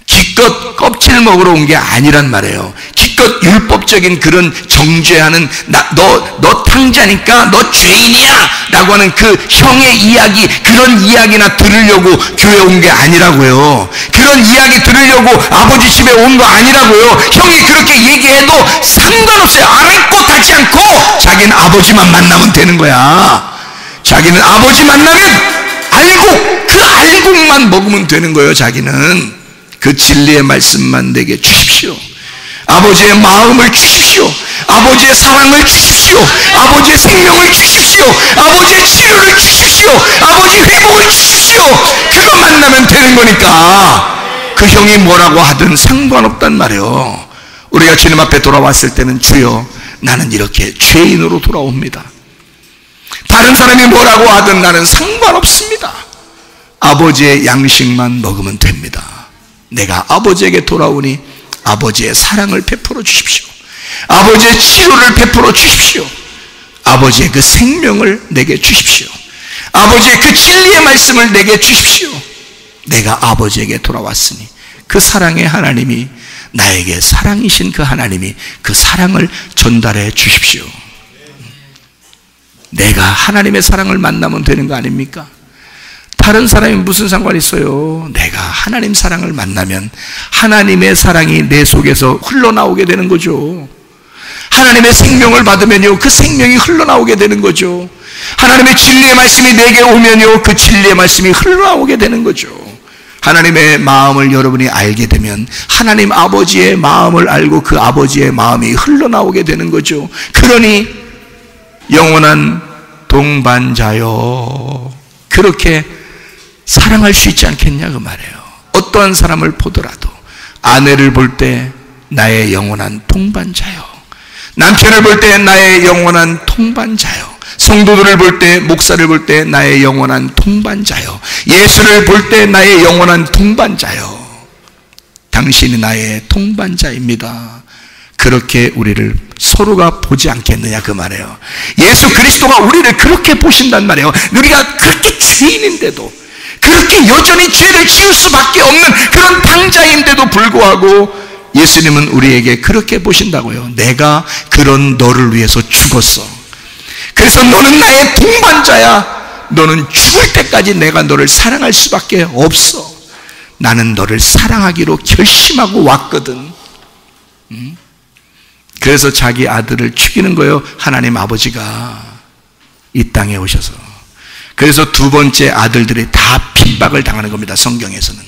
Speaker 3: 기껏 껍질 먹으러 온 게 아니란 말이에요. 기껏 율법적인 그런 정죄하는 너 탕자니까 너 죄인이야 라고 하는 그 형의 이야기, 그런 이야기나 들으려고 교회 온 게 아니라고요. 그런 이야기 들으려고 아버지 집에 온 거 아니라고요. 형이 그렇게 얘기해도 상관없어요. 아랑곳 하지 않고 자기는 아버지만 만나면 되는 거야. 자기는 아버지 만나면 알곡, 그 알곡만 먹으면 되는 거예요. 자기는 그 진리의 말씀만 내게 주십시오. 아버지의 마음을 주십시오. 아버지의 사랑을 주십시오. 아버지의 생명을 주십시오. 아버지의 치료를 주십시오. 아버지 회복을 주십시오. 그거 만나면 되는 거니까 그 형이 뭐라고 하든 상관없단 말이에요. 우리가 주님 앞에 돌아왔을 때는 주여 나는 이렇게 죄인으로 돌아옵니다. 다른 사람이 뭐라고 하든 나는 상관없습니다. 아버지의 양식만 먹으면 됩니다. 내가 아버지에게 돌아오니 아버지의 사랑을 베풀어 주십시오. 아버지의 치료를 베풀어 주십시오. 아버지의 그 생명을 내게 주십시오. 아버지의 그 진리의 말씀을 내게 주십시오. 내가 아버지에게 돌아왔으니 그 사랑의 하나님이, 나에게 사랑이신 그 하나님이 그 사랑을 전달해 주십시오. 내가 하나님의 사랑을 만나면 되는 거 아닙니까? 다른 사람이 무슨 상관이 있어요? 내가 하나님 사랑을 만나면 하나님의 사랑이 내 속에서 흘러나오게 되는 거죠. 하나님의 생명을 받으면요, 그 생명이 흘러나오게 되는 거죠. 하나님의 진리의 말씀이 내게 오면요, 그 진리의 말씀이 흘러나오게 되는 거죠. 하나님의 마음을 여러분이 알게 되면 하나님 아버지의 마음을 알고 그 아버지의 마음이 흘러나오게 되는 거죠. 그러니 영원한 동반자요, 그렇게 사랑할 수 있지 않겠냐 그 말이에요. 어떠한 사람을 보더라도 아내를 볼 때 나의 영원한 동반자요, 남편을 볼 때 나의 영원한 동반자요, 성도들을 볼 때, 목사를 볼 때 나의 영원한 동반자요, 예수를 볼 때 나의 영원한 동반자요. 당신이 나의 동반자입니다. 그렇게 우리를 서로가 보지 않겠느냐 그 말이에요. 예수 그리스도가 우리를 그렇게 보신단 말이에요. 우리가 그렇게 죄인인데도, 그렇게 여전히 죄를 지을 수밖에 없는 그런 탕자인데도 불구하고 예수님은 우리에게 그렇게 보신다고요. 내가 그런 너를 위해서 죽었어. 그래서 너는 나의 동반자야. 너는 죽을 때까지 내가 너를 사랑할 수밖에 없어. 나는 너를 사랑하기로 결심하고 왔거든. 그래서 자기 아들을 죽이는 거예요. 하나님 아버지가 이 땅에 오셔서. 그래서 두 번째 아들들이 다 핍박을 당하는 겁니다. 성경에서는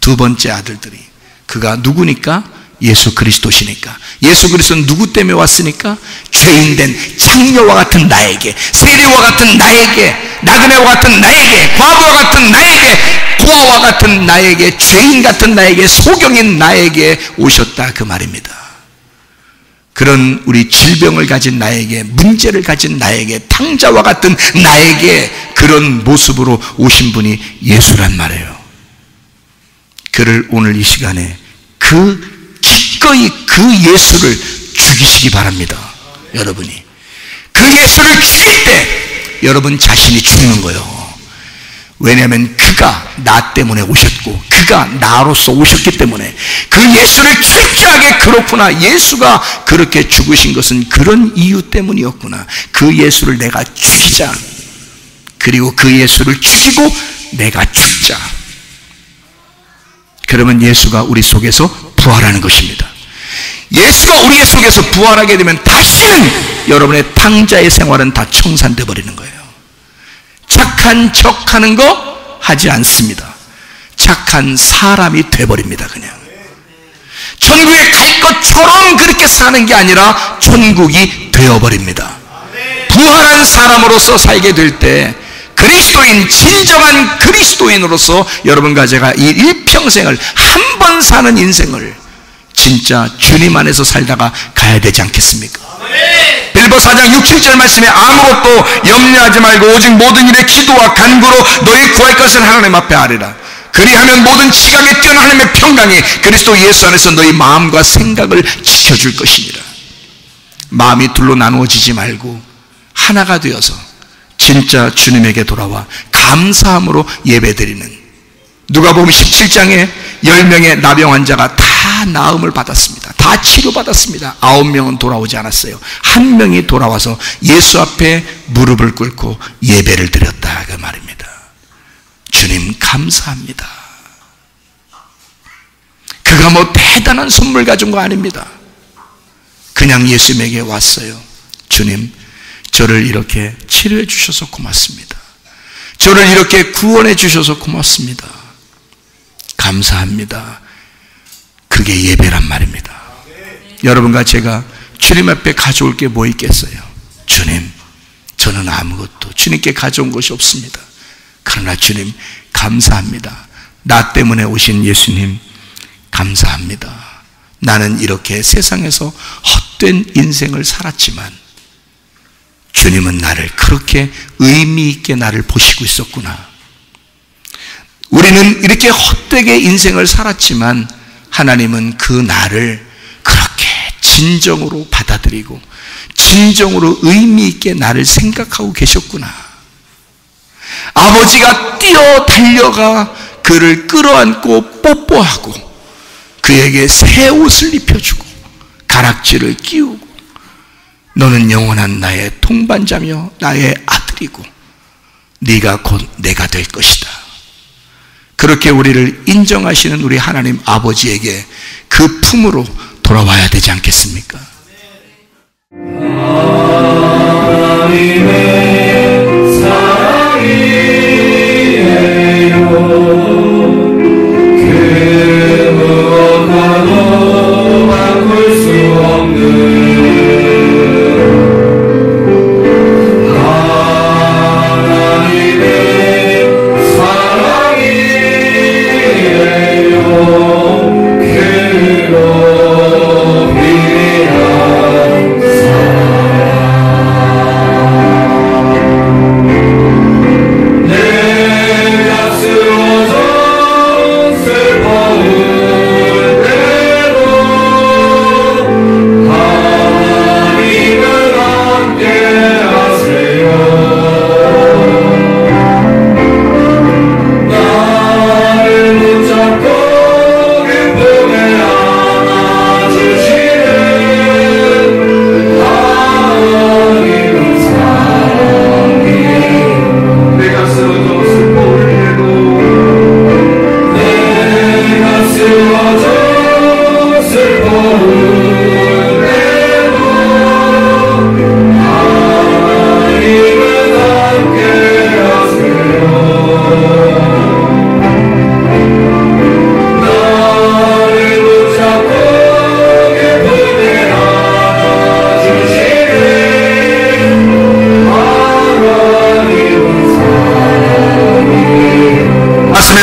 Speaker 3: 두 번째 아들들이. 그가 누구니까? 예수 그리스도시니까. 예수 그리스도는 누구 때문에 왔으니까? 죄인된 창녀와 같은 나에게, 세리와 같은 나에게, 나그네와 같은 나에게, 과부와 같은 나에게, 고아와 같은 나에게, 죄인 같은 나에게, 소경인 나에게 오셨다 그 말입니다. 그런 우리 질병을 가진 나에게, 문제를 가진 나에게, 탕자와 같은 나에게 그런 모습으로 오신 분이 예수란 말이에요. 그를 오늘 이 시간에 기꺼이 그 예수를 죽이시기 바랍니다. 여러분이 그 예수를 죽일 때 여러분 자신이 죽는 거예요. 왜냐하면 그가 나 때문에 오셨고 그가 나로서 오셨기 때문에 그 예수를 철저하게 그렇구나, 예수가 그렇게 죽으신 것은 그런 이유 때문이었구나, 그 예수를 내가 죽이자, 그리고 그 예수를 죽이고 내가 죽자. 그러면 예수가 우리 속에서 부활하는 것입니다. 예수가 우리 속에서 부활하게 되면 다시는 여러분의 탕자의 생활은 다 청산돼 버리는 거예요. 착한 척하는 거 하지 않습니다. 착한 사람이 돼버립니다. 그냥 천국에 갈 것처럼 그렇게 사는 게 아니라 천국이 되어버립니다. 부활한 사람으로서 살게 될 때 그리스도인, 진정한 그리스도인으로서 여러분과 제가 이 일평생을 한 번 사는 인생을 진짜 주님 안에서 살다가 가야 되지 않겠습니까? 빌보 4장 6, 7절 말씀에 아무것도 염려하지 말고 오직 모든 일에 기도와 간구로 너희 구할 것을 하나님 앞에 아뢰라. 그리하면 모든 지각에 뛰어난 하나님의 평강이 그리스도 예수 안에서 너희 마음과 생각을 지켜줄 것이니라. 마음이 둘로 나누어지지 말고 하나가 되어서 진짜 주님에게 돌아와 감사함으로 예배드리는, 누가복음 17장에 10명의 나병 환자가 다 나음을 받았습니다. 다 치료받았습니다. 9명은 돌아오지 않았어요. 1명이 돌아와서 예수 앞에 무릎을 꿇고 예배를 드렸다 그 말입니다. 주님 감사합니다. 그가 뭐 대단한 선물 가진 거 아닙니다. 그냥 예수님에게 왔어요. 주님, 저를 이렇게 치료해 주셔서 고맙습니다. 저를 이렇게 구원해 주셔서 고맙습니다. 감사합니다. 그게 예배란 말입니다. 여러분과 제가 주님 앞에 가져올 게 뭐 있겠어요? 주님, 저는 아무것도 주님께 가져온 것이 없습니다. 그러나 주님 감사합니다. 나 때문에 오신 예수님 감사합니다. 나는 이렇게 세상에서 헛된 인생을 살았지만 주님은 나를 그렇게 의미 있게 나를 보시고 있었구나. 우리는 이렇게 헛되게 인생을 살았지만 하나님은 그 나를 그렇게 진정으로 받아들이고 진정으로 의미 있게 나를 생각하고 계셨구나. 아버지가 뛰어 달려가 그를 끌어안고 뽀뽀하고 그에게 새 옷을 입혀주고 가락지를 끼우고 너는 영원한 나의 동반자며 나의 아들이고 네가 곧 내가 될 것이다. 그렇게 우리를 인정하시는 우리 하나님 아버지에게 그 품으로 돌아와야 되지 않겠습니까?
Speaker 1: 하나님의 사랑이에요. 그 무엇과도 바꿀 수 없는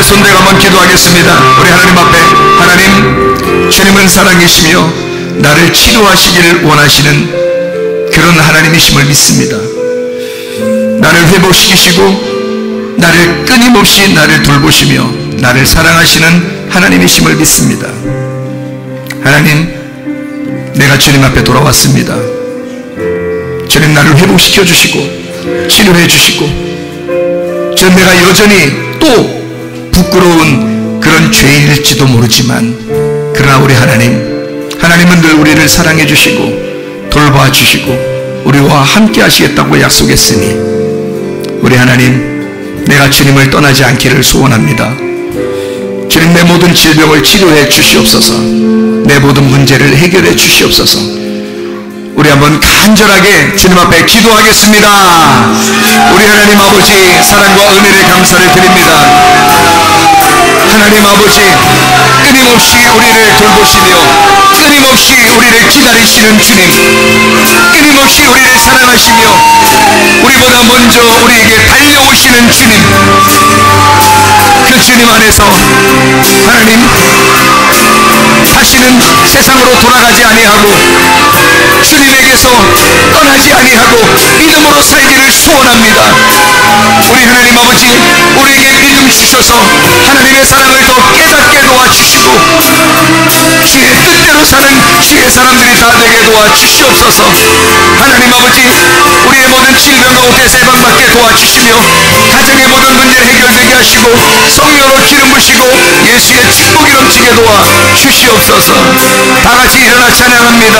Speaker 3: 손대가 한번 기도하겠습니다. 우리 하나님 앞에, 하나님 주님은 사랑이시며 나를 치료하시기를 원하시는 그런 하나님이심을 믿습니다. 나를 회복시키시고 나를 끊임없이 나를 돌보시며 나를 사랑하시는 하나님이심을 믿습니다. 하나님, 내가 주님 앞에 돌아왔습니다. 주님 나를 회복시켜 주시고 치료해 주시고 전 내가 여전히 또 부끄러운 그런 죄인일지도 모르지만, 그러나 우리 하나님은 늘 우리를 사랑해 주시고 돌봐 주시고 우리와 함께 하시겠다고 약속했으니, 우리 하나님, 내가 주님을 떠나지 않기를 소원합니다. 주님, 내 모든 질병을 치료해 주시옵소서. 내 모든 문제를 해결해 주시옵소서. 우리 한번 간절하게 주님 앞에 기도하겠습니다. 우리 하나님 아버지, 사랑과 은혜를 감사를 드립니다. 하나님 아버지, 끊임없이 우리를 돌보시며 끊임없이 우리를 기다리시는 주님, 끊임없이 우리를 사랑하시며 우리보다 먼저 우리에게 달려오시는 주님, 그 주님 안에서 하나님, 다시는 세상으로 돌아가지 아니하고 주님에게서 떠나지 아니하고 믿음으로 살기를 소원합니다. 우리 하나님 아버지, 우리에게 믿음 주셔서 하나님의 사랑을 더 깨닫게 도와주시고 주의 뜻대로 사는 주의 사람들이 다 되게 도와주시옵소서. 하나님 아버지, 우리의 모든 질병 가운데서 해방받게 도와주시며 가정의 모든 문제를 해결되게 하시고 성령으로 기름 부시고 예수의 축복이 넘치게 도와주시옵소서. 다 같이 일어나 찬양합니다.